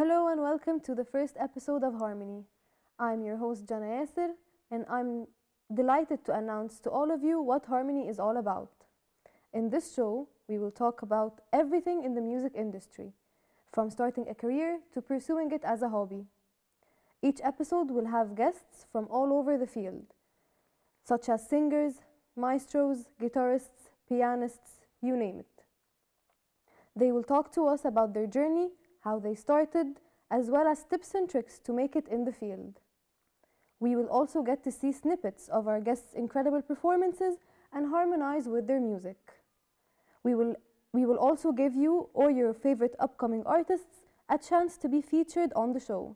Hello and welcome to the first episode of Harmony. I'm your host Jana Yasser and I'm delighted to announce to all of you what Harmony is all about. In this show, we will talk about everything in the music industry, from starting a career to pursuing it as a hobby. Each episode will have guests from all over the field, such as singers, maestros, guitarists, pianists, you name it. They will talk to us about their journey, how they started, as well as tips and tricks to make it in the field. We will also get to see snippets of our guests' incredible performances and harmonize with their music. We will also give you or your favorite upcoming artists a chance to be featured on the show.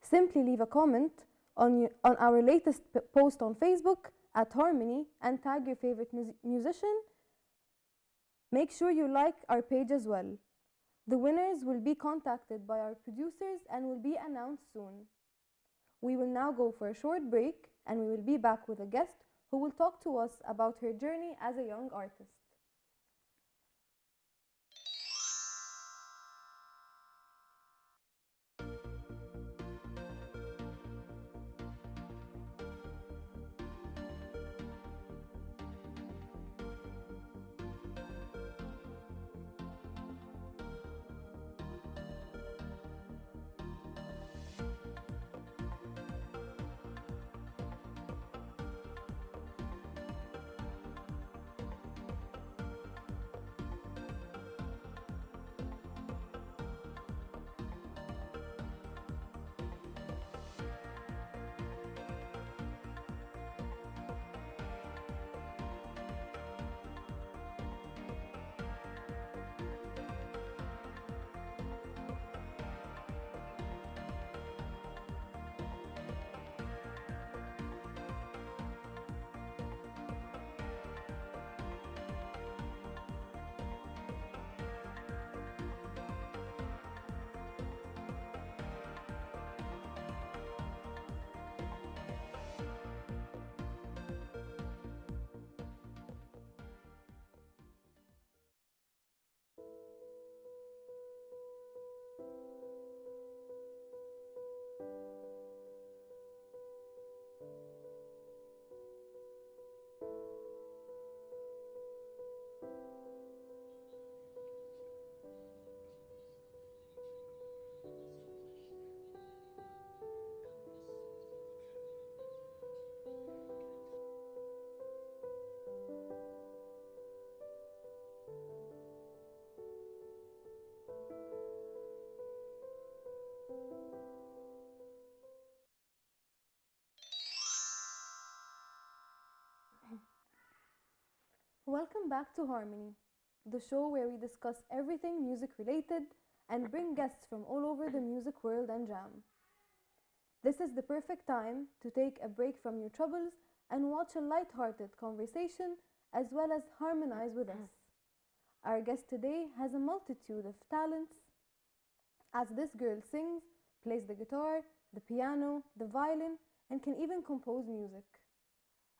Simply leave a comment on our latest post on Facebook at Harmony and tag your favorite musician. Make sure you like our page as well. The winners will be contacted by our producers and will be announced soon. We will now go for a short break and we will be back with a guest who will talk to us about her journey as a young artist. Welcome back to Harmony, the show where we discuss everything music related and bring guests from all over the music world and jam. This is the perfect time to take a break from your troubles and watch a light-hearted conversation as well as harmonize with us. Our guest today has a multitude of talents as this girl sings, plays the guitar, the piano, the violin, and can even compose music.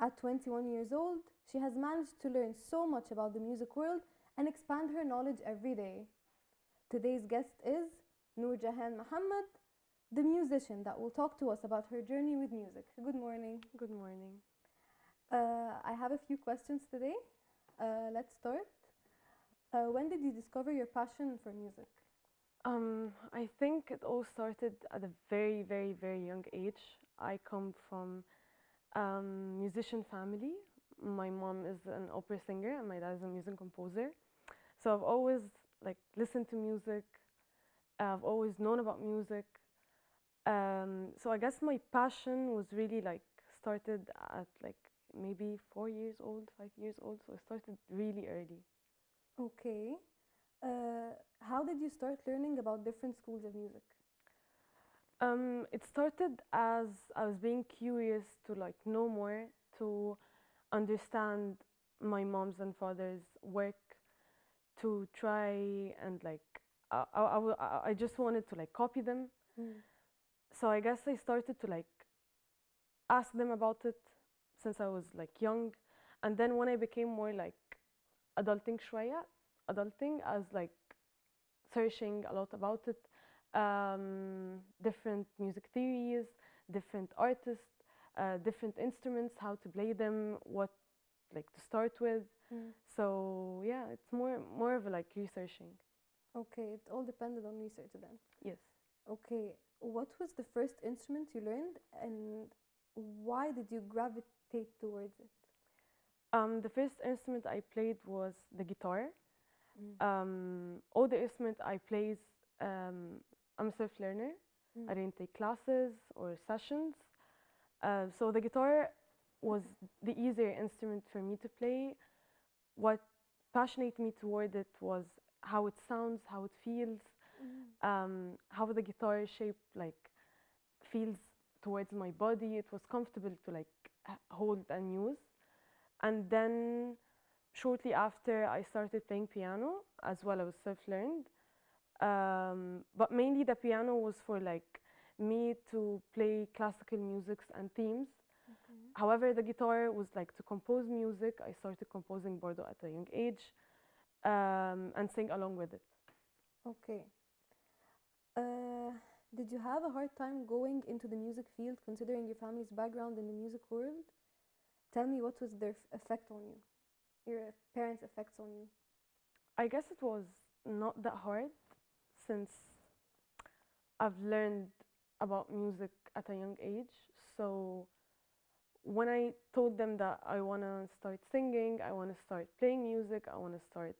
At 21 years old, she has managed to learn so much about the music world and expand her knowledge every day. Today's guest is Noor Jahan Mohammed, the musician that will talk to us about her journey with music. Good morning. Good morning. I have a few questions today. Let's start. When did you discover your passion for music? I think it all started at a very, very, very young age. I come from musician family. My mom is an opera singer and my dad is a music composer. So I've always listened to music. I've always known about music. So I guess my passion was really started at maybe 4 years old, 5 years old. So I started really early. Okay. How did you start learning about different schools of music? It started as I was being curious to know more, to understand my mom's and father's work, to try and I just wanted to copy them. So I guess I started to ask them about it since I was young, and then when I became more adulting شوية, adulting, I was searching a lot about it, different music theories, different artists, different instruments, how to play them, what like to start with. Mm. So yeah, it's more of like researching. Okay, it all depended on research then. Yes. Okay, what was the first instrument you learned and why did you gravitate towards it? The first instrument I played was the guitar. Mm. All the instruments I played, I'm a self learner. Mm. I didn't take classes or sessions. So the guitar was the easier instrument for me to play. What passionated me toward it was how it sounds, how it feels, how the guitar shape like feels towards my body. It was comfortable to like hold and use. And then shortly after, I started playing piano as well. I was self-learned, but mainly the piano was for like me to play classical musics and themes. Okay. However, the guitar was like to compose music. I started composing Bordeaux at a young age, and sing along with it. Okay. Uh, did you have a hard time going into the music field considering your family's background in the music world? Tell me what was their effect on you, your parents' effects on you. I guess it was not that hard since I've learned about music at a young age. So when I told them that I want to start singing, I want to start playing music, I want to start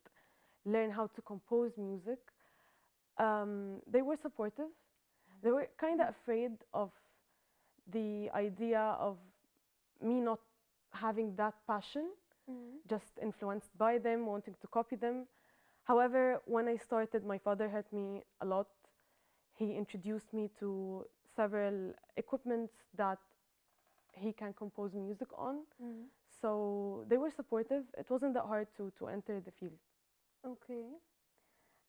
learn how to compose music, they were supportive. They were kind of afraid of the idea of me not having that passion, Mm. just influenced by them, wanting to copy them. However, when I started, my father helped me a lot. He introduced me to several equipments that he can compose music on. Mm. So they were supportive. It wasn't that hard to enter the field. Okay.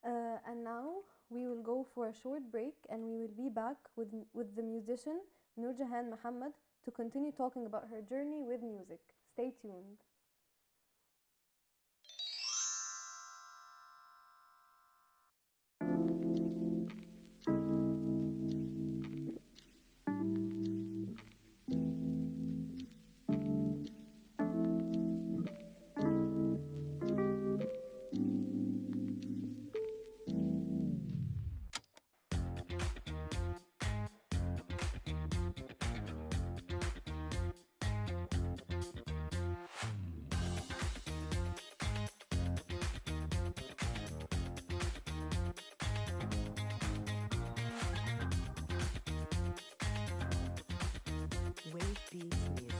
And now we will go for a short break and we will be back with the musician Noorjahan Mohammed to continue talking about her journey with music. Stay tuned. Wave Beats Music.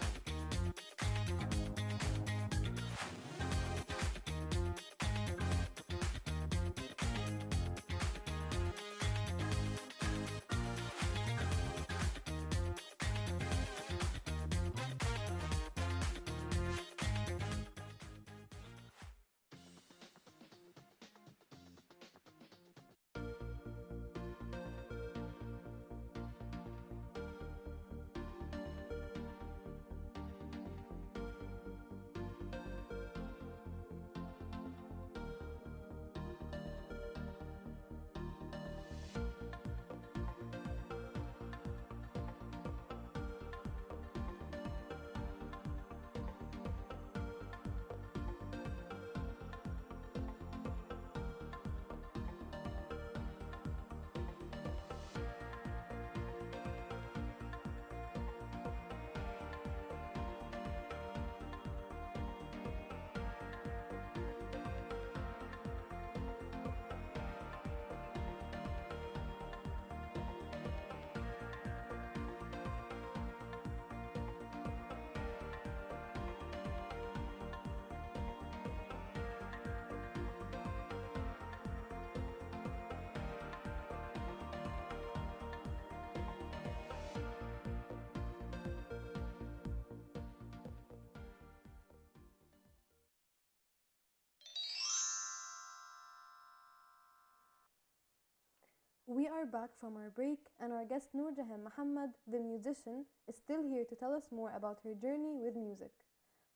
We are back from our break, and our guest Noorjahan Mohammed, the musician, is still here to tell us more about her journey with music.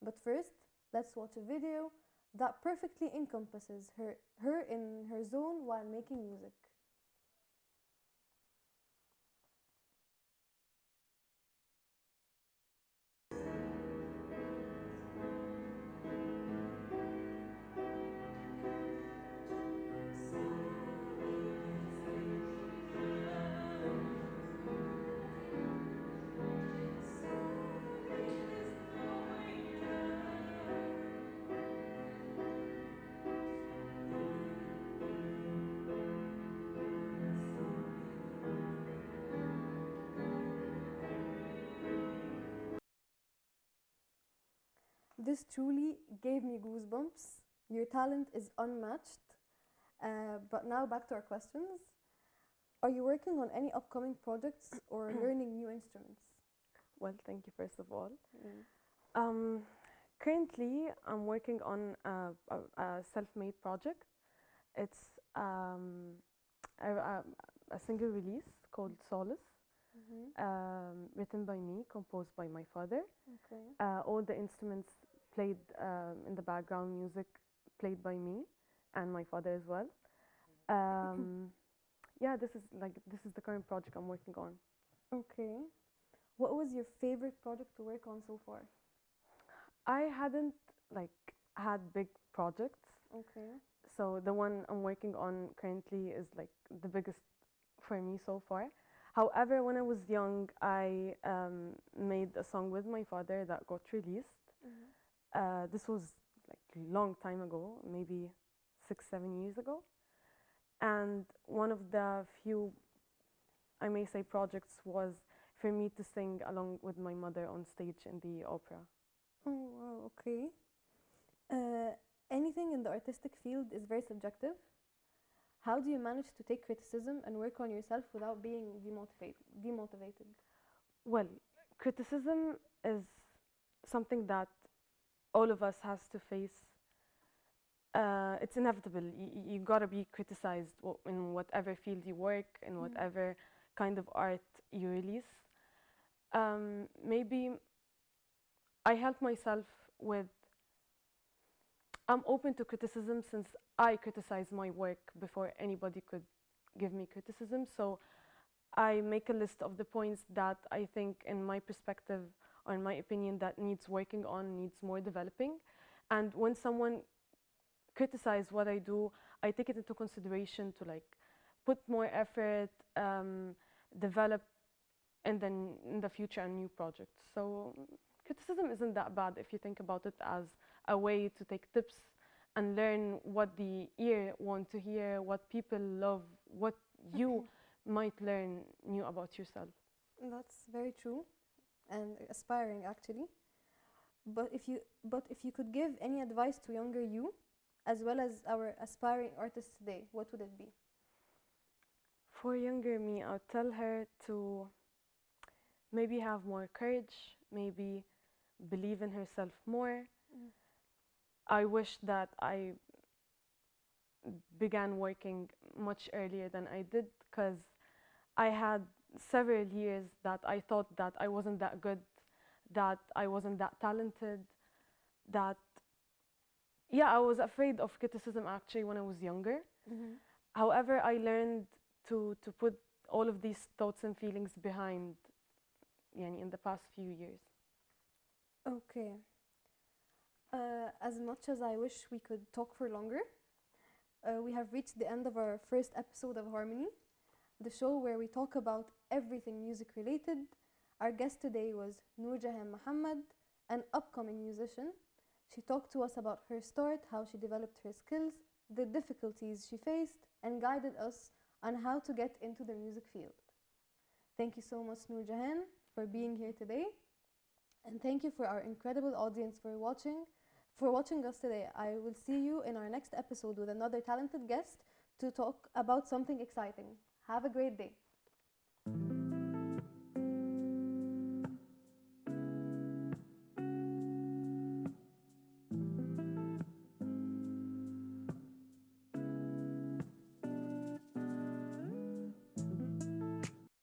But first, let's watch a video that perfectly encompasses her in her zone while making music. This truly gave me goosebumps. Your talent is unmatched. But now back to our questions. Are you working on any upcoming projects or learning new instruments? Well, thank you first of all. Mm. Um, Currently, I'm working on a self-made project. It's a single release called Solace, written by me, composed by my father. Okay. All the instruments played in the background music played by me and my father as well. Yeah, this is the current project I'm working on. Okay. What was your favorite project to work on so far? I hadn't had big projects, Okay. so the one I'm working on currently is the biggest for me so far. However, when I was young, I made a song with my father that got released. This was like long time ago, maybe 6, 7 years ago. And one of the few, I may say, projects was for me to sing along with my mother on stage in the opera. Oh, wow, okay. Anything in the artistic field is very subjective. How do you manage to take criticism and work on yourself without being demotivated? Well, criticism is something that all of us has to face. It's inevitable. You gotta be criticized in whatever field you work, in whatever kind of art you release. Maybe I help myself with. I'm open to criticism since I criticize my work before anybody could give me criticism. So I make a list of the points that I think, in my perspective or in my opinion, that needs working on, needs more developing. And when someone criticizes what I do, I take it into consideration to put more effort, develop, and then in the future a new project. So criticism isn't that bad if you think about it as a way to take tips and learn what the ear want to hear, what people love, what you might learn new about yourself. That's very true and aspiring actually. But if you could give any advice to younger you as well as our aspiring artists today, what would it be? For younger me, I'll tell her to maybe have more courage, maybe believe in herself more. I wish that I began working much earlier than I did, because I had several years that I thought that I wasn't that good, that I wasn't that talented, that, yeah, I was afraid of criticism actually when I was younger. However, I learned to put all of these thoughts and feelings behind, yani, in the past few years. Okay. As much as I wish we could talk for longer, we have reached the end of our first episode of Harmony, the show where we talk about everything music related. Our guest today was Noorjahan Mohammed, an upcoming musician. She talked to us about her start, how she developed her skills, the difficulties she faced, and guided us on how to get into the music field. Thank you so much, Noorjahan, for being here today. And thank you for our incredible audience for watching us today. I will see you in our next episode with another talented guest to talk about something exciting. Have a great day.